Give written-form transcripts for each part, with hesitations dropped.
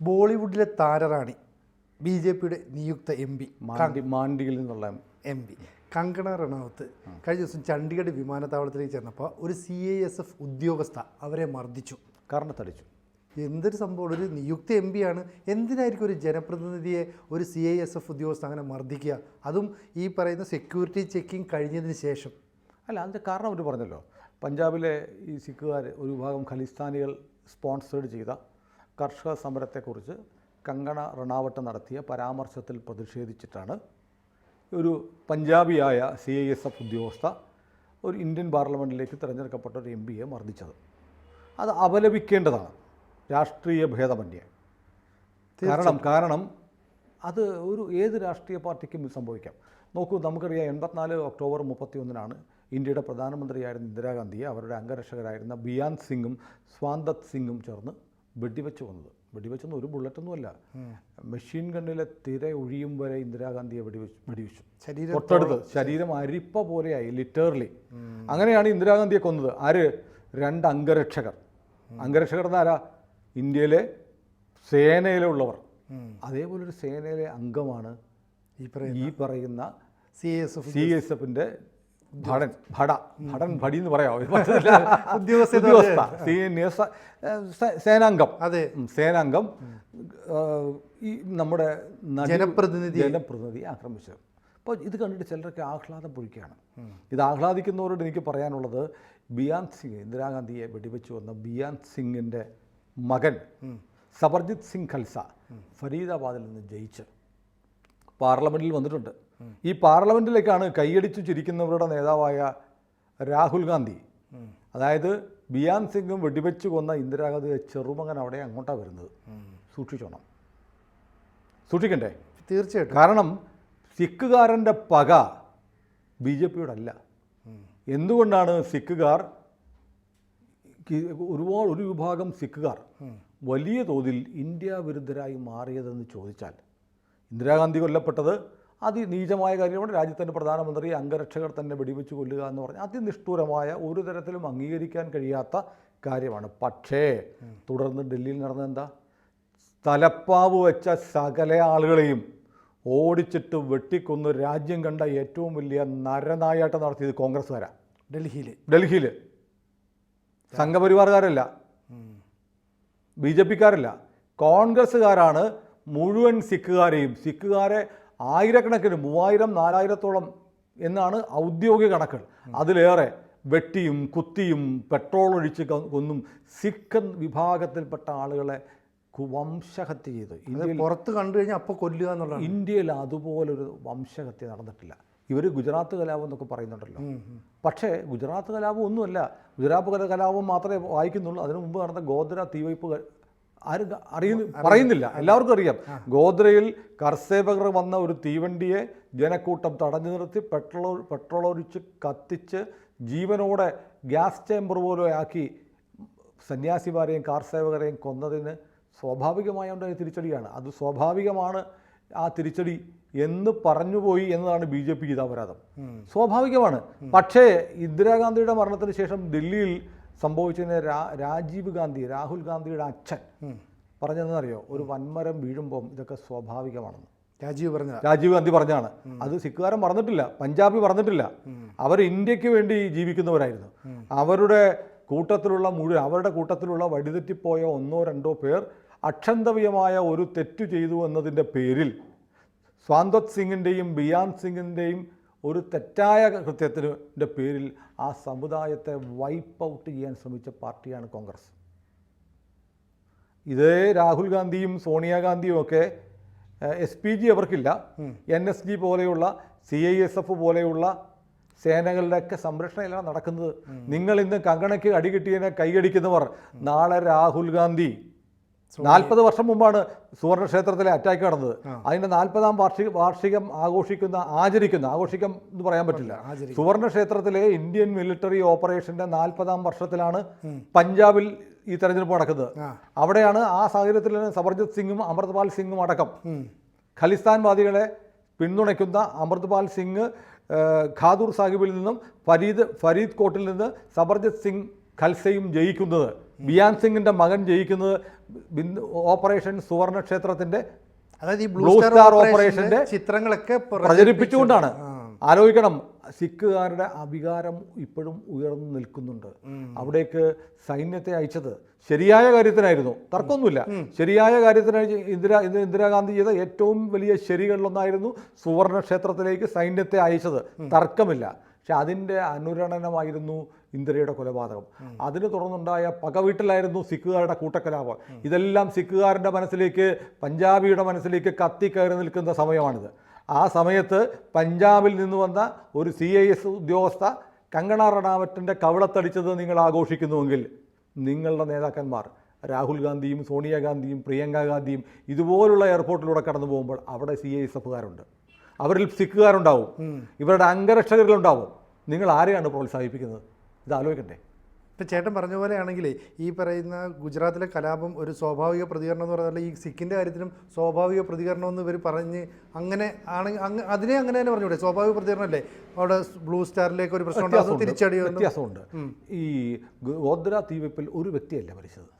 ബോളിവുഡിലെ താരറാണി BJPയുടെ നിയുക്ത MP മാണ്ഡിയിൽ നിന്നുള്ള MP കങ്കണ റണാവത്ത് കഴിഞ്ഞ ദിവസം ചണ്ഡീഗഡ് വിമാനത്താവളത്തിലേക്ക് ചെന്നപ്പോൾ ഒരു CISF ഉദ്യോഗസ്ഥ അവരെ മർദ്ദിച്ചു, കാരണത്തടിച്ചു. എന്തൊരു സംഭവം! ഒരു നിയുക്ത MP ആണ്, എന്തിനായിരിക്കും ഒരു ജനപ്രതിനിധിയെ ഒരു CISF ഉദ്യോഗസ്ഥ അങ്ങനെ മർദ്ദിക്കുക, അതും ഈ പറയുന്ന സെക്യൂരിറ്റി ചെക്കിങ് കഴിഞ്ഞതിന് ശേഷം? അല്ല, അതിൻ്റെ കാരണം അവർ പറഞ്ഞല്ലോ. പഞ്ചാബിലെ ഈ സിഖുകാർ ഒരു വിഭാഗം ഖലിസ്ഥാനികൾ സ്പോൺസേഡ് ചെയ്ത കർഷക സമരത്തെക്കുറിച്ച് കങ്കണ റണാവട്ട് നടത്തിയ പരാമർശത്തിൽ പ്രതിഷേധിച്ചിട്ടാണ് ഒരു പഞ്ചാബിയായ CISF ഉദ്യോഗസ്ഥ ഒരു ഇന്ത്യൻ പാർലമെൻറ്റിലേക്ക് തിരഞ്ഞെടുക്കപ്പെട്ട ഒരു MPയെ മർദ്ദിച്ചത്. അത് അപലപിക്കേണ്ടതാണ്, രാഷ്ട്രീയ ഭേദമന്യേ. കാരണം അത് ഏത് രാഷ്ട്രീയ പാർട്ടിക്കും സംഭവിക്കാം. നോക്കൂ, നമുക്കറിയാം 84 ഒക്ടോബർ 31 ഇന്ത്യയുടെ പ്രധാനമന്ത്രിയായിരുന്ന ഇന്ദിരാഗാന്ധിയെ അവരുടെ അംഗരക്ഷകരായിരുന്ന ബിയാൻ സിംഗും സ്വാന്തത് സിംഗും ചേർന്ന് വെടിവെച്ച് കൊന്നത്. വെടിവെച്ചൊന്നും ഒരു ബുള്ളറ്റൊന്നുമല്ല, മെഷീൻ ഗണ്ണിലെ തിര ഒഴിയും വരെ ഇന്ദിരാഗാന്ധിയെ വെടിവെച്ചു. തൊട്ടടുത്ത് ശരീരം അരിപ്പ പോലെയായി, ലിറ്ററലി. അങ്ങനെയാണ് ഇന്ദിരാഗാന്ധിയെ കൊന്നത്. ആര്? 2 അംഗരക്ഷകർ. അംഗരക്ഷകർ എന്നാരാ? ഇന്ത്യയിലെ സേനയിലുള്ളവർ. അതേപോലൊരു സേനയിലെ അംഗമാണ് ഈ പറയുന്ന CISFൻ്റെ ഭടി എന്ന് പറയാമോ, ഉദ്യോഗസ്ഥ, സേനാംഗം. അതെ, സേനാംഗം ഈ നമ്മുടെ ജനപ്രതിനിധിയെ ആക്രമിച്ചത്. അപ്പോൾ ഇത് കണ്ടിട്ട് ചിലരൊക്കെ ആഹ്ലാദം പൊഴിക്കുകയാണ്. ഇത് ആഹ്ലാദിക്കുന്നവരോട് എനിക്ക് പറയാനുള്ളത്, ബിയാൻ സിംഗ്, ഇന്ദിരാഗാന്ധിയെ വെടിവെച്ചു വന്ന ബിയാൻ സിംഗിൻ്റെ മകൻ സബർജിത് സിംഗ് ഖൽസ ഫരീദാബാദിൽ നിന്ന് ജയിച്ച് പാർലമെൻറ്റിൽ വന്നിട്ടുണ്ട്. ഈ പാർലമെൻറ്റിലേക്കാണ് കൈയടിച്ചു ചിരിക്കുന്നവരുടെ നേതാവായ രാഹുൽ ഗാന്ധി, അതായത് ബിയാൻ സിംഗും വെടിവെച്ച് കൊന്ന ഇന്ദിരാഗാന്ധിയുടെ ചെറുമകൻ അവിടെ അങ്ങോട്ടാണ് വരുന്നത്. സൂക്ഷിക്കണ്ടേ? തീർച്ചയായിട്ടും. കാരണം സിഖുകാരൻ്റെ പക BJPയോടല്ല. എന്തുകൊണ്ടാണ് സിഖുകാർ, ഒരു വിഭാഗം സിഖുകാർ വലിയ തോതിൽ ഇന്ത്യ വിരുദ്ധരായി മാറിയതെന്ന് ചോദിച്ചാൽ, ഇന്ദിരാഗാന്ധി കൊല്ലപ്പെട്ടത് അതിനീചമായ കാര്യമാണ്. രാജ്യത്തിൻ്റെ പ്രധാനമന്ത്രി അംഗരക്ഷകർ തന്നെ വെടിവെച്ച് കൊല്ലുക എന്ന് പറഞ്ഞാൽ അതിനിഷ്ഠൂരമായ, ഒരു തരത്തിലും അംഗീകരിക്കാൻ കഴിയാത്ത കാര്യമാണ്. പക്ഷേ തുടർന്ന് ഡൽഹിയിൽ നടന്നതെന്താ? തലപ്പാവ് വെച്ച സകല ആളുകളെയും ഓടിച്ചിട്ട് വെട്ടിക്കൊന്ന് രാജ്യം കണ്ട ഏറ്റവും വലിയ നരനായാട്ടം നടത്തിയത് കോൺഗ്രസ്സുകാരാണ്. ഡൽഹിയിൽ സംഘപരിവാറുകാരല്ല, BJPക്കാരല്ല, കോൺഗ്രസ്സുകാരാണ് മുഴുവൻ സിഖുകാരെ ആയിരക്കണക്കിന് 3000-4000 എന്നാണ് ഔദ്യോഗിക കണക്കുകൾ. അതിലേറെ വെട്ടിയും കുത്തിയും പെട്രോൾ ഒഴിച്ച് കൊന്നും സിഖ് വിഭാഗത്തിൽപ്പെട്ട ആളുകളെ വംശഹത്യ ചെയ്ത് ഇന്ത്യയിൽ പുറത്ത് കണ്ടു കഴിഞ്ഞാൽ അപ്പോൾ കൊല്ലുക എന്നുള്ളതാണ്. ഇന്ത്യയിൽ അതുപോലൊരു വംശഹത്യ നടന്നിട്ടില്ല. ഇവർ ഗുജറാത്ത് കലാപം എന്നൊക്കെ പറയുന്നുണ്ടല്ലോ, പക്ഷേ ഗുജറാത്ത് കലാപം ഒന്നുമല്ല. ഗുജറാത്ത് കലാപം മാത്രമേ വായിക്കുന്നുള്ളൂ. അതിനു മുമ്പ് നടന്ന ഗോദ്ര തീവയ്പ്പ് ആരും പറയുന്നില്ല, എല്ലാവർക്കും അറിയാം. ഗോദ്രയിൽ കർഷകർ വന്ന ഒരു തീവണ്ടിയെ ജനക്കൂട്ടം തടഞ്ഞു നിർത്തി പെട്രോൾ ഒഴിച്ച് കത്തിച്ച് ജീവനോടെ ഗ്യാസ് ചേമ്പർ പോലെ ആക്കി സന്യാസിമാരെയും കാർസേവകരെയും കൊന്നതിന് സ്വാഭാവികമായ ഉണ്ടായ തിരിച്ചടിയാണ്. അത് സ്വാഭാവികമാണ് ആ തിരിച്ചടി എന്ന് പറഞ്ഞുപോയി എന്നതാണ് BJPക്ക് ഇത് അപരാധം. സ്വാഭാവികമാണ്. പക്ഷേ ഇന്ദിരാഗാന്ധിയുടെ മരണത്തിന് ശേഷം ഡൽഹിയിൽ സംഭവിച്ചതിന് രാഹുൽ ഗാന്ധിയുടെ അച്ഛൻ പറഞ്ഞതെന്നറിയോ? ഒരു വൻമരം വീഴുമ്പം ഇതൊക്കെ സ്വാഭാവികമാണെന്ന് രാജീവ് ഗാന്ധി പറഞ്ഞാണ്. അത് സിഖുകാരൻ പറഞ്ഞിട്ടില്ല, പഞ്ചാബി പറഞ്ഞിട്ടില്ല. അവർ ഇന്ത്യക്ക് വേണ്ടി ജീവിക്കുന്നവരായിരുന്നു. അവരുടെ കൂട്ടത്തിലുള്ള വഴിതെറ്റിപ്പോയ 1-2 പേർ അക്ഷന്തവ്യമായ ഒരു തെറ്റു ചെയ്തു എന്നതിൻ്റെ പേരിൽ സ്വാന്തത് സിംഗിൻ്റെയും ബിയാൻ സിംഗിൻ്റെയും ഒരു തെറ്റായ കൃത്യത്തിൻ്റെ പേരിൽ ആ സമുദായത്തെ വൈപ്പ് ഔട്ട് ചെയ്യാൻ ശ്രമിച്ച പാർട്ടിയാണ് കോൺഗ്രസ്. ഇതേ രാഹുൽ ഗാന്ധിയും സോണിയാഗാന്ധിയും ഒക്കെ SPG അവർക്കില്ല, NSG പോലെയുള്ള CISF പോലെയുള്ള സേനകളുടെയൊക്കെ സംരക്ഷണയിലാണ് നടക്കുന്നത്. നിങ്ങൾ ഇന്ന് കങ്കണയ്ക്ക് അടികിട്ടിയതിനെ കൈയടിക്കുന്നവർ നാളെ രാഹുൽ ഗാന്ധി 40 വർഷം മുമ്പാണ് സുവർണക്ഷേത്രത്തിലെ അറ്റാക്ക് നടന്നത്. അതിൻ്റെ 40ാം വാർഷികം ആഘോഷിക്കാം എന്ന് പറയാൻ പറ്റില്ല. സുവർണക്ഷേത്രത്തിലെ ഇന്ത്യൻ മിലിറ്ററി ഓപ്പറേഷൻ്റെ 40ാം വർഷത്തിലാണ് പഞ്ചാബിൽ ഈ തെരഞ്ഞെടുപ്പ് നടക്കുന്നത്. അവിടെയാണ് ആ സാഹചര്യത്തിൽ സബർജിത് സിംഗും അമൃത്പാൽ സിംഗും അടക്കം ഖലിസ്ഥാൻവാദികളെ പിന്തുണയ്ക്കുന്ന അമൃത്പാൽ സിംഗ് ഖാദൂർ സാഹിബിൽ നിന്നും ഫരീദ് കോട്ടിൽ നിന്ന് സബർജിത് സിംഗ് ഖൽസയും ജയിക്കുന്നത് ബിയാൻ സിംഗിന്റെ മകൻ ജയിക്കുന്നത് ഓപ്പറേഷൻ സുവർണക്ഷേത്രത്തിന്റെ അതായത് ഈ ബ്ലൂ സ്റ്റാർ ഓപ്പറേഷന്റെ ചിത്രങ്ങളൊക്കെ പ്രചരിപ്പിച്ചുകൊണ്ടാണ്. ആലോചിക്കണം, സിഖുകാരുടെ അധികാരം ഇപ്പോഴും ഉയർന്നു നിൽക്കുന്നുണ്ട്. അവിടേക്ക് സൈന്യത്തെ അയച്ചത് ശരിയായ കാര്യത്തിനായിരുന്നു, തർക്കമൊന്നുമില്ല. ശരിയായ കാര്യത്തിനായി ഇന്ദിരാഗാന്ധി ചെയ്ത ഏറ്റവും വലിയ ശരികളിലൊന്നായിരുന്നു സുവർണക്ഷേത്രത്തിലേക്ക് സൈന്യത്തെ അയച്ചത്, തർക്കമില്ല. പക്ഷെ അതിൻ്റെ അനുരണനമായിരുന്നു ഇന്ദിരയുടെ കൊലപാതകം. അതിന് തുടർന്നുണ്ടായ പകവീട്ടിലായിരുന്നു സിഖുകാരുടെ കൂട്ടക്കലാപം. ഇതെല്ലാം സിഖുകാരൻ്റെ മനസ്സിലേക്ക്, പഞ്ചാബിയുടെ മനസ്സിലേക്ക് കത്തിക്കയറി നിൽക്കുന്ന സമയമാണിത്. ആ സമയത്ത് പഞ്ചാബിൽ നിന്ന് വന്ന ഒരു CIS ഉദ്യോഗസ്ഥ കങ്കണ റണാവറ്റിൻ്റെ കവിളത്തടിച്ചത് നിങ്ങൾ ആഘോഷിക്കുന്നുവെങ്കിൽ നിങ്ങളുടെ നേതാക്കന്മാർ രാഹുൽ ഗാന്ധിയും സോണിയാഗാന്ധിയും പ്രിയങ്ക ഗാന്ധിയും ഇതുപോലുള്ള എയർപോർട്ടിലൂടെ കടന്നു പോകുമ്പോൾ അവിടെ CISFകാരുണ്ട്, അവരിൽ സിഖുകാരുണ്ടാവും, ഇവരുടെ അംഗരക്ഷകരുണ്ടാവും. നിങ്ങൾ ആരെയാണ് പ്രോത്സാഹിപ്പിക്കുന്നത്? ഇത് ആലോചിക്കണ്ടേ? ഇപ്പം ചേട്ടൻ പറഞ്ഞ പോലെയാണെങ്കിൽ ഈ പറയുന്ന ഗുജറാത്തിലെ കലാപം ഒരു സ്വാഭാവിക പ്രതികരണം എന്ന് പറഞ്ഞാൽ ഈ സിഖിൻ്റെ കാര്യത്തിലും സ്വാഭാവിക പ്രതികരണം എന്ന് ഇവർ പറഞ്ഞ് അങ്ങനെ ആണെങ്കിൽ അതിനെ അങ്ങനെ തന്നെ പറഞ്ഞൂടെ, സ്വാഭാവിക പ്രതികരണം അല്ലേ? അവിടെ ബ്ലൂ സ്റ്റാറിലേക്ക് ഒരു പ്രശ്നം തിരിച്ചടിയോ വ്യത്യാസമുണ്ട്. ഈ ഗോദ്ര തീവെപ്പിൽ ഒരു വ്യക്തിയല്ല മരിച്ചത്,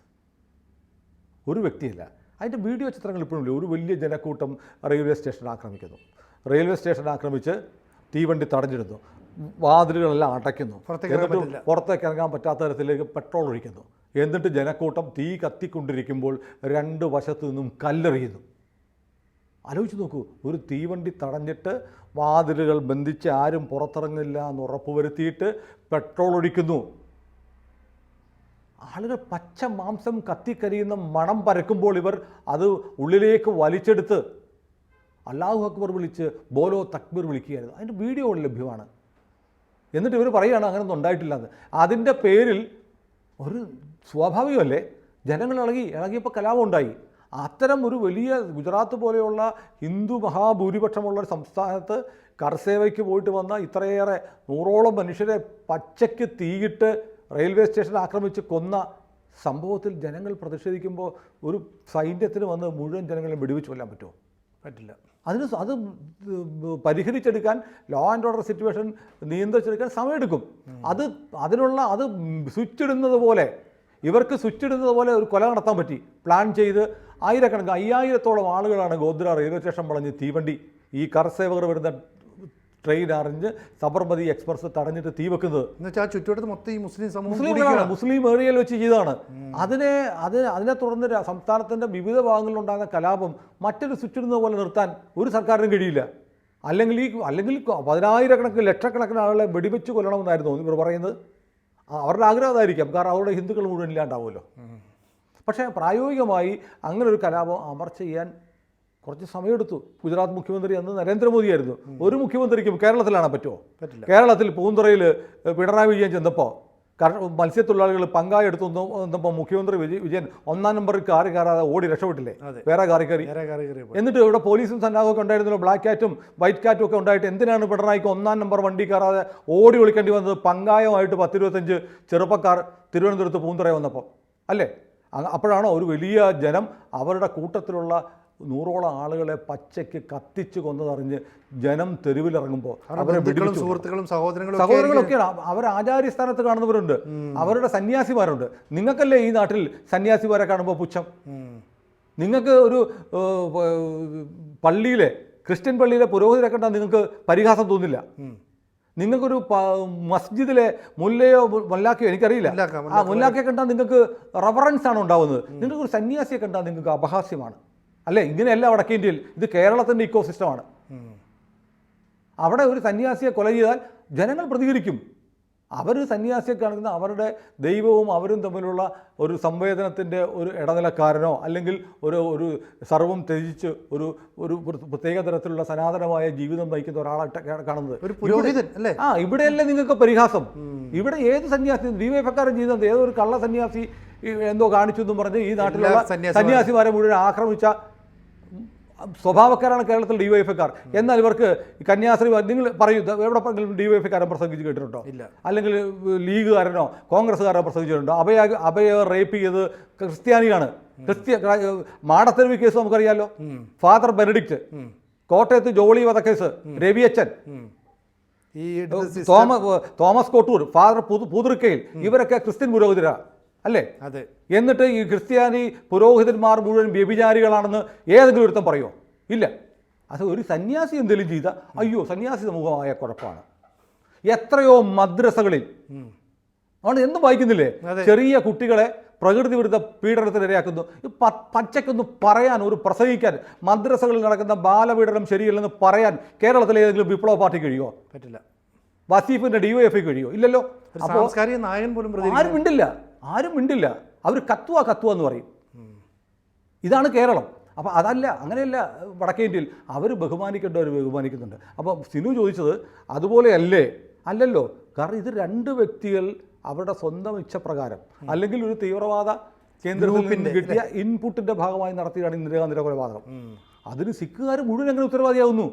ഒരു വ്യക്തിയല്ല. അതിൻ്റെ വീഡിയോ ചിത്രങ്ങൾ ഇപ്പോഴും ഇല്ല. ഒരു വലിയ ജനക്കൂട്ടം റെയിൽവേ സ്റ്റേഷൻ ആക്രമിക്കുന്നു, റെയിൽവേ സ്റ്റേഷൻ ആക്രമിച്ച് തീവണ്ടി തടഞ്ഞിടുന്നു, വാതിലുകളെല്ലാം അടയ്ക്കുന്നു, എന്നിട്ട് പുറത്തേക്ക് ഇറങ്ങാൻ പറ്റാത്ത തരത്തിലേക്ക് പെട്രോൾ ഒഴിക്കുന്നു. എന്നിട്ട് ജനക്കൂട്ടം തീ കത്തിക്കൊണ്ടിരിക്കുമ്പോൾ രണ്ട് വശത്തു നിന്നും കല്ലെറിയുന്നു. ആലോചിച്ച് നോക്കൂ, ഒരു തീവണ്ടി തടഞ്ഞിട്ട് വാതിലുകൾ ബന്ധിച്ച് ആരും പുറത്തിറങ്ങില്ല എന്ന് ഉറപ്പുവരുത്തിയിട്ട് പെട്രോൾ ഒഴിക്കുന്നു. ആളുകൾ പച്ച മാംസം കത്തിക്കരിയുന്ന മണം പരക്കുമ്പോൾ ഇവർ അത് ഉള്ളിലേക്ക് വലിച്ചെടുത്ത് അല്ലാഹു അക്ബർ വിളിച്ച് ബോലോ തക്ബീർ വിളിക്കുകയായിരുന്നു. അതിൻ്റെ വീഡിയോ ലഭ്യമാണ്. എന്നിട്ട് ഇവർ പറയുകയാണ് അങ്ങനെയൊന്നും ഉണ്ടായിട്ടില്ല. അതിൻ്റെ പേരിൽ ഒരു സ്വാഭാവികമല്ലേ, ജനങ്ങൾ ഇളകിയപ്പോൾ കലാപം ഉണ്ടായി. അത്തരം ഒരു വലിയ ഗുജറാത്ത് പോലെയുള്ള ഹിന്ദു മഹാഭൂരിപക്ഷമുള്ള ഒരു സംസ്ഥാനത്ത് കർസേവയ്ക്ക് പോയിട്ട് വന്ന ഇത്രയേറെ 100ഓളം മനുഷ്യരെ പച്ചയ്ക്ക് തീയിട്ട് റെയിൽവേ സ്റ്റേഷൻ ആക്രമിച്ച് കൊന്ന സംഭവത്തിൽ ജനങ്ങൾ പ്രതിഷേധിക്കുമ്പോൾ ഒരു സൈന്യത്തിന് വന്ന് മുഴുവൻ ജനങ്ങളെ വെടിവെച്ച് കൊല്ലാൻ പറ്റുമോ? പറ്റില്ല. അത് പരിഹരിച്ചെടുക്കാൻ, ലോ ആൻഡ് ഓർഡർ സിറ്റുവേഷൻ നിയന്ത്രിച്ചെടുക്കാൻ സമയമെടുക്കും. അത് സ്വിച്ച് ഇടുന്നത് പോലെ, ഇവർക്ക് സ്വിച്ച് ഇടുന്നത് പോലെ ഒരു കൊല നടത്താൻ പറ്റി. പ്ലാൻ ചെയ്ത് ആയിരക്കണക്കിന് 5000-ഓളം ആളുകളാണ് ഗോദ്ര റെയിൽവേ സ്റ്റേഷൻ വളഞ്ഞ് തീവണ്ടി ഈ കർസേവകർ വരുന്ന ട്രെയിൻ അറിഞ്ഞ് സബർമതി എക്സ്പ്രസ് തടഞ്ഞിട്ട് തീ വെക്കുന്നത്. ചുറ്റുവട്ടത്ത് മൊത്തം ഈ മുസ്ലിം ഏരിയയിൽ വെച്ച് ചെയ്തതാണ്. അതിനെ തുടർന്ന് സംസ്ഥാനത്തിൻ്റെ വിവിധ ഭാഗങ്ങളിലുണ്ടാകുന്ന കലാപം മറ്റൊരു സ്വിച്ചിടുന്ന പോലെ നിർത്താൻ ഒരു സർക്കാരിനും കഴിയില്ല. അല്ലെങ്കിൽ 10,000-കണക്കിന് ലക്ഷക്കണക്കിന് ആളുകളെ വെടിവെച്ച് കൊല്ലണമെന്നായിരുന്നു ഇവർ പറയുന്നത്. അവരുടെ ആഗ്രഹം അതായിരിക്കാം, കാരണം അവരുടെ ഹിന്ദുക്കൾ മുഴുവൻ ഇല്ലാണ്ടാവുമല്ലോ. പക്ഷേ പ്രായോഗികമായി അങ്ങനെ ഒരു കലാപം അമർച്ച ചെയ്യാൻ കുറച്ച് സമയമെടുത്തു. ഗുജറാത്ത് മുഖ്യമന്ത്രി അന്ന് നരേന്ദ്രമോദിയായിരുന്നു. ഒരു മുഖ്യമന്ത്രിക്കും കേരളത്തിലാണ് പറ്റുമോ? കേരളത്തിൽ പൂന്തുറയിൽ പിണറായി വിജയൻ ചെന്നപ്പോൾ മത്സ്യത്തൊഴിലാളികൾ പങ്കായ എടുത്തു വന്നപ്പോൾ മുഖ്യമന്ത്രി വിജയൻ 1-ാം നമ്പറിൽ കാറി കയറാതെ ഓടി രക്ഷപ്പെട്ടില്ലേ? വേറെ കാറി കയറി. എന്നിട്ട് ഇവിടെ പോലീസും സന്നാഹമൊക്കെ ഉണ്ടായിരുന്നല്ലോ, ബ്ലാക്ക് ക്യാറ്റും വൈറ്റ് ക്യാറ്റും ഒക്കെ ഉണ്ടായിട്ട് എന്തിനാണ് പിണറായിക്ക് 1-ാം നമ്പർ വണ്ടി കയറാതെ ഓടി ഒളിക്കേണ്ടി വന്നത്? പങ്കായമായിട്ട് 10-25 ചെറുപ്പക്കാർ തിരുവനന്തപുരത്ത് പൂന്തുറയിൽ വന്നപ്പോൾ അല്ലേ? അപ്പോഴാണോ ഒരു വലിയ ജനം അവരുടെ കൂട്ടത്തിലുള്ള 100ഓളം ആളുകളെ പച്ചയ്ക്ക് കത്തിച്ച് കൊന്നതറിഞ്ഞ് ജനം തെരുവിലിറങ്ങുമ്പോൾ സുഹൃത്തുക്കളും സഹോദരങ്ങളൊക്കെയാണ്. അവർ ആചാര്യസ്ഥാനത്ത് കാണുന്നവരുണ്ട്, അവരുടെ സന്യാസിമാരുണ്ട്. നിങ്ങൾക്കല്ലേ ഈ നാട്ടിൽ സന്യാസിമാരെ കാണുമ്പോൾ പുച്ഛം? നിങ്ങൾക്ക് ഒരു പള്ളിയിലെ ക്രിസ്ത്യൻ പള്ളിയിലെ പുരോഹിതരെ കണ്ടാൽ നിങ്ങൾക്ക് പരിഹാസം തോന്നില്ല. നിങ്ങൾക്കൊരു മസ്ജിദിലെ മുല്ലയോ മുല്ലാക്കയോ എനിക്കറിയില്ല, ആ മുല്ലാക്കയെ കണ്ടാൽ നിങ്ങൾക്ക് റവറൻസ് ആണ് ഉണ്ടാവുന്നത്. നിങ്ങൾക്കൊരു സന്യാസിയെ കണ്ടാൽ നിങ്ങൾക്ക് അപഹാസ്യമാണ് അല്ലേ? ഇങ്ങനെയല്ല വടക്കേ ഇന്ത്യയിൽ. ഇത് കേരളത്തിൻ്റെ ഇക്കോ സിസ്റ്റമാണ്. അവിടെ ഒരു സന്യാസിയെ കൊല ചെയ്താൽ ജനങ്ങൾ പ്രതികരിക്കും. അവർ സന്യാസിയെ കാണിക്കുന്ന അവരുടെ ദൈവവും അവരും തമ്മിലുള്ള ഒരു സംവേദനത്തിൻ്റെ ഒരു ഇടനിലക്കാരനോ അല്ലെങ്കിൽ ഒരു സർവ്വം ത്യജിച്ച് ഒരു പ്രത്യേക തരത്തിലുള്ള സനാതനമായ ജീവിതം നയിക്കുന്ന ഒരാളായിട്ട് കാണുന്നത് ഒരു പുരോഹിതൻ അല്ലേ? ഇവിടെയല്ലേ നിങ്ങൾക്ക് പരിഹാസം? ഇവിടെ ഏത് സന്യാസി ഡിവൈഎഫ്ഐക്കാരൻ ചെയ്യുന്നത്? ഏതോ ഒരു കള്ള സന്യാസി എന്തോ കാണിച്ചു എന്നും പറഞ്ഞ് ഈ നാട്ടിലുള്ള സന്യാസിമാരെ മുഴുവൻ ആക്രമിച്ച സ്വഭാവക്കാരാണ് കേരളത്തിൽ ഡിവൈഎഫ്ഐക്കാർ. എന്നാൽ ഇവർക്ക് കന്യാസ്ത്രീ, നിങ്ങൾ പറയൂ, എവിടെ ഡിവൈഎഫ്ഐക്കാരൻ പ്രസംഗിച്ച് കേട്ടിട്ടുണ്ടോ? അല്ലെങ്കിൽ ലീഗുകാരനോ കോൺഗ്രസ്സുകാരനോ പ്രസംഗിച്ചിട്ടുണ്ടോ? അഭയ റേപ്പ് ചെയ്ത് ക്രിസ്ത്യാനിയാണ്. മാടത്തെരുവ് കേസ് നമുക്കറിയാലോ, ഫാദർ ബെനഡിക്റ്റ്, കോട്ടയത്ത് ജോളി വധക്കേസ്, രവിയച്ചൻ, തോമസ് കോട്ടൂർ, ഫാദർ പുതുർക്കയിൽ, ഇവരൊക്കെ ക്രിസ്ത്യൻ പുരോഹിതരാണ്. അല്ലേ? അതെ. എന്നിട്ട് ഈ ക്രിസ്ത്യാനി പുരോഹിതന്മാർ മുഴുവൻ വ്യഭിചാരികളാണെന്ന് ഏതെങ്കിലും ഒരുത്തം പറയുമോ? ഇല്ല. അത് ഒരു സന്യാസി എന്തെങ്കിലും ചെയ്ത അയ്യോ സന്യാസി സമൂഹമായ കുഴപ്പമാണ്. എത്രയോ മദ്രസകളിൽ അതുകൊണ്ട് എന്നും വായിക്കുന്നില്ലേ, ചെറിയ കുട്ടികളെ പ്രകൃതി വിരുദ്ധ പീഡനത്തിന് ഇരയാക്കുന്നു. പച്ചയ്ക്കൊന്ന് പറയാൻ, ഒരു പ്രസംഗിക്കാൻ, മദ്രസകളിൽ നടക്കുന്ന ബാലപീഡനം ശരിയല്ലെന്ന് പറയാൻ കേരളത്തിലെ ഏതെങ്കിലും വിപ്ലവ പാർട്ടി കഴിയുമോ? പറ്റില്ല. വസീഫിന്റെ DYFI കഴിയുമോ? ഇല്ലല്ലോ. അപ്പോൾ നായകൻ പോലും ആരും മിണ്ടില്ല. അവർ കത്തുക എന്ന് പറയും. ഇതാണ് കേരളം. അപ്പോൾ അതല്ല, അങ്ങനെയല്ല വടക്കേ ഇന്ത്യയിൽ. അവർ ബഹുമാനിക്കേണ്ടവർ ബഹുമാനിക്കുന്നുണ്ട്. അപ്പോൾ സിനു ചോദിച്ചത് അതുപോലെ അല്ലല്ലോ. കാരണം ഇത് രണ്ട് വ്യക്തികൾ അവരുടെ സ്വന്തം ഇച്ഛപ്രകാരം അല്ലെങ്കിൽ ഒരു തീവ്രവാദ കേന്ദ്രത്തിൽ നിന്ന് കിട്ടിയ ഇൻപുട്ടിൻ്റെ ഭാഗമായി നടത്തിയാണ് ഇന്ദിരാഗാന്ധിയുടെ കൊലപാതകം. അതിന് സിഖുകാർ മുഴുവൻ എങ്ങനെ ഉത്തരവാദിയാവുന്നു?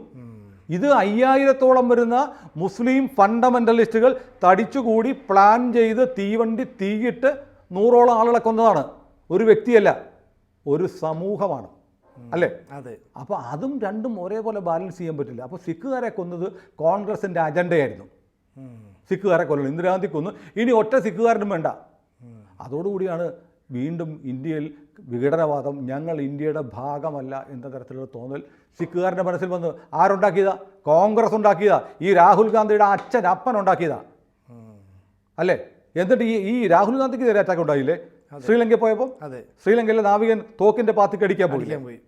ഇത് 5000-ഓളം വരുന്ന മുസ്ലിം ഫണ്ടമെൻ്റലിസ്റ്റുകൾ തടിച്ചുകൂടി പ്ലാൻ ചെയ്ത് തീവണ്ടി തീയിട്ട് 100ഓളം ആളുകളെ കൊന്നതാണ്. ഒരു വ്യക്തിയല്ല, ഒരു സമൂഹമാണ്. അല്ലേ? അതെ. അപ്പോൾ അതും രണ്ടും ഒരേപോലെ ബാലൻസ് ചെയ്യാൻ പറ്റില്ല. അപ്പോൾ സിഖുകാരെ കൊന്നത് കോൺഗ്രസിൻ്റെ അജണ്ടയായിരുന്നു. സിഖുകാരെ കൊല്ലണം, ഇന്ദിരാഗാന്ധി കൊന്നു, ഇനി ഒറ്റ സിഖുകാരനും വേണ്ട. അതോടുകൂടിയാണ് വീണ്ടും ഇന്ത്യയിൽ വിഘടനവാദം, ഞങ്ങൾ ഇന്ത്യയുടെ ഭാഗമല്ല എന്ന തരത്തിലുള്ള തോന്നൽ സിഖുകാരൻ്റെ മനസ്സിൽ വന്ന്. ആരുണ്ടാക്കിയതാ? കോൺഗ്രസ് ഉണ്ടാക്കിയതാ. ഈ രാഹുൽ ഗാന്ധിയുടെ അപ്പൻ ഉണ്ടാക്കിയതാ. അല്ലേ? എന്നിട്ട് ഈ രാഹുൽ ഗാന്ധിക്ക് നേരെ അറ്റാക്ക് ഉണ്ടായില്ലേ ശ്രീലങ്കയിൽ പോയപ്പോൾ? ശ്രീലങ്കയിലെ നാവികൻ തോക്കിൻ്റെ പാത്തിക്ക് അടിക്കാൻ പോയി.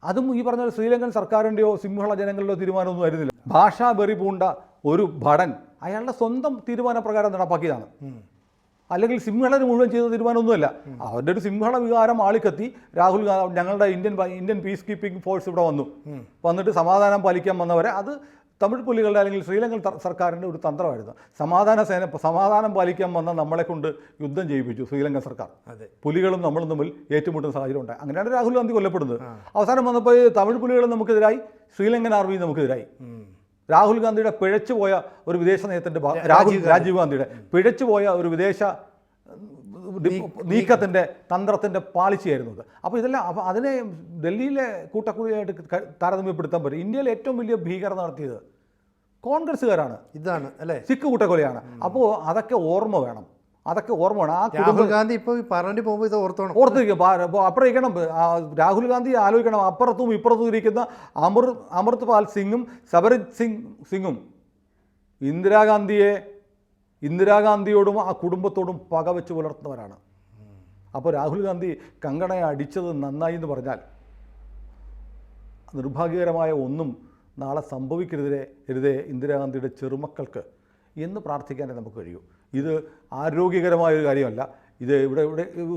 അതും ഈ പറഞ്ഞ ശ്രീലങ്കൻ സർക്കാരിൻ്റെയോ സിംഹള ജനങ്ങളുടെയോ തീരുമാനമൊന്നും ആയിരുന്നില്ല. ഭാഷാ വെറി പൂണ്ട ഒരു ഭടൻ അയാളുടെ സ്വന്തം തീരുമാനപ്രകാരം നടപ്പാക്കിയതാണ്. അല്ലെങ്കിൽ സിംഹളന് മുഴുവൻ ചെയ്ത തീരുമാനമൊന്നുമല്ല. അവരുടെ ഒരു സിംഹള വികാരം ആളിക്കത്തി രാഹുൽ ഗാന്ധി ഞങ്ങളുടെ ഇന്ത്യൻ പീസ് കീപ്പിംഗ് ഫോഴ്സ് ഇവിടെ വന്നിട്ട് സമാധാനം പാലിക്കാൻ വന്നവരെ, അത് തമിഴ് പുലികളുടെ അല്ലെങ്കിൽ ശ്രീലങ്കൻ സർക്കാരിൻ്റെ ഒരു തന്ത്രമായിരുന്നു. സമാധാനം പാലിക്കാൻ വന്ന നമ്മളെ കൊണ്ട് യുദ്ധം ചെയ്യിപ്പിച്ചു ശ്രീലങ്കൻ സർക്കാർ. പുലികളും നമ്മളും തമ്മിൽ ഏറ്റുമുട്ടുന്ന സാഹചര്യം ഉണ്ടായി. അങ്ങനെയാണ് രാഹുൽ ഗാന്ധി കൊല്ലപ്പെടുന്നത്. അവസാനം വന്നപ്പോൾ തമിഴ് പുലികളും നമുക്കെതിരായി, ശ്രീലങ്കൻ ആർമിയും നമുക്കെതിരായി. രാഹുൽ ഗാന്ധിയുടെ പിഴച്ചുപോയ ഒരു വിദേശ നയത്തിൻ്റെ രാജീവ് ഗാന്ധിയുടെ പിഴച്ചുപോയ ഒരു വിദേശ നീക്കത്തിൻ്റെ തന്ത്രത്തിൻ്റെ പാളിച്ചയായിരുന്നു അത്. അപ്പോൾ ഇതെല്ലാം അതിനെ ഡൽഹിയിലെ കൂട്ടക്കുഴിയായിട്ട് താരതമ്യപ്പെടുത്താൻ പറ്റും. ഇന്ത്യയിൽ ഏറ്റവും വലിയ ഭീകരത നടത്തിയത് കോൺഗ്രസ്സുകാരാണ്. ഇതാണ് അല്ലേ? സിഖ് കൂട്ടക്കൊലയാണ്. അപ്പോൾ അതൊക്കെ ഓർമ്മ വേണം. ആ രാഹുൽ ഗാന്ധി ഇപ്പോൾ പാർലമെന്റിൽ പോകുമ്പോൾ ഇത് ഓർത്തിരിക്കും. അപ്പുറം രാഹുൽ ഗാന്ധി ആലോചിക്കണം, അപ്പുറത്തും ഇപ്പുറത്തും ഇരിക്കുന്ന അമൃത് പാൽ സിംഗും സബർജിത് സിംഗും ഇന്ദിരാഗാന്ധിയോടും ആ കുടുംബത്തോടും പകവെച്ച് പുലർത്തുന്നവരാണ്. അപ്പോൾ രാഹുൽ ഗാന്ധി കങ്കണയെ അടിച്ചത് നന്നായി എന്ന് പറഞ്ഞാൽ നിർഭാഗ്യകരമായ ഒന്നും നാളെ സംഭവിക്കരുതേ ഇന്ദിരാഗാന്ധിയുടെ ചെറുമക്കൾക്ക് എന്ന് പ്രാർത്ഥിക്കാനേ നമുക്ക് കഴിയൂ. ഇത് ആരോഗ്യകരമായൊരു കാര്യമല്ല. ഇത് ഇവിടെ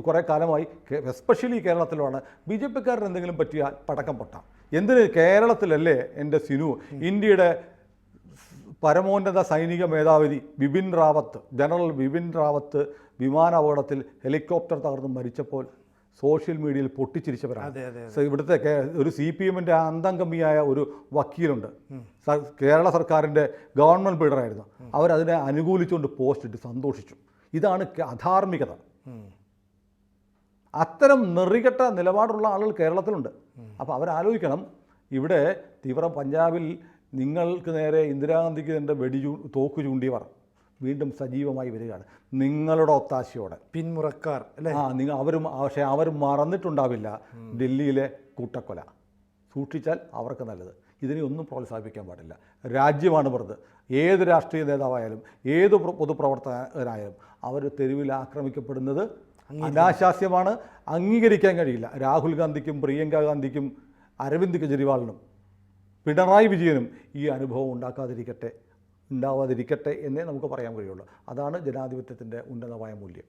കുറേ കാലമായി എസ്പെഷ്യലി കേരളത്തിലാണ് BJPക്കാരന് എന്തെങ്കിലും പറ്റിയാൽ പടക്കം പൊട്ടാം. എന്തിന് കേരളത്തിലല്ലേ എൻ്റെ സിനു ഇന്ത്യയുടെ പരമോന്നത സൈനിക മേധാവി ജനറൽ ബിപിൻ റാവത്ത് വിമാനാപകടത്തിൽ ഹെലികോപ്റ്റർ തകർന്ന് മരിച്ചപ്പോൾ സോഷ്യൽ മീഡിയയിൽ പൊട്ടിച്ചിരിച്ചവരാണ്. ഇവിടുത്തെ ഒരു CPMൻ്റെ അന്തംഗമിയായ ഒരു വക്കീലുണ്ട്, കേരള സർക്കാരിൻ്റെ ഗവൺമെൻറ് ബിൽഡറായിരുന്നു. അവരതിനെ അനുകൂലിച്ചുകൊണ്ട് പോസ്റ്റ് ഇട്ട് സന്തോഷിച്ചു. ഇതാണ് അധാർമികത. അത്തരം നെറികെട്ട നിലപാടുള്ള ആളുകൾ കേരളത്തിലുണ്ട്. അപ്പോൾ അവരാലോചിക്കണം, ഇവിടെ പഞ്ചാബിൽ നിങ്ങൾക്ക് നേരെ ഇന്ദിരാഗാന്ധിക്ക് തന്നെ തോക്ക് ചൂണ്ടിയവർ വീണ്ടും സജീവമായി വരികയാണ് നിങ്ങളുടെ ഒത്താശയോടെ. പിന്മുറക്കാർ അല്ലേ? പക്ഷേ അവർ മറന്നിട്ടുണ്ടാവില്ല ഡൽഹിയിലെ കൂട്ടക്കൊല. സൂക്ഷിച്ചാൽ അവർക്ക് നല്ലത്. ഇതിനെ ഒന്നും പ്രോത്സാഹിപ്പിക്കാൻ പാടില്ല. രാജ്യമാണ് വെറുതെ. ഏത് രാഷ്ട്രീയ നേതാവായാലും ഏത് പൊതുപ്രവർത്തകനായാലും അവർ തെരുവിൽ ആക്രമിക്കപ്പെടുന്നത് അനാശാസ്യമാണ്, അംഗീകരിക്കാൻ കഴിയില്ല. രാഹുൽ ഗാന്ധിക്കും പ്രിയങ്ക ഗാന്ധിക്കും അരവിന്ദ് കെജ്രിവാളിനും പിണറായി വിജയനും ഈ അനുഭവം ഉണ്ടാവാതിരിക്കട്ടെ എന്നേ നമുക്ക് പറയാൻ കഴിയുള്ളൂ. അതാണ് ജനാധിപത്യത്തിൻ്റെ ഉന്നതമായ മൂല്യം.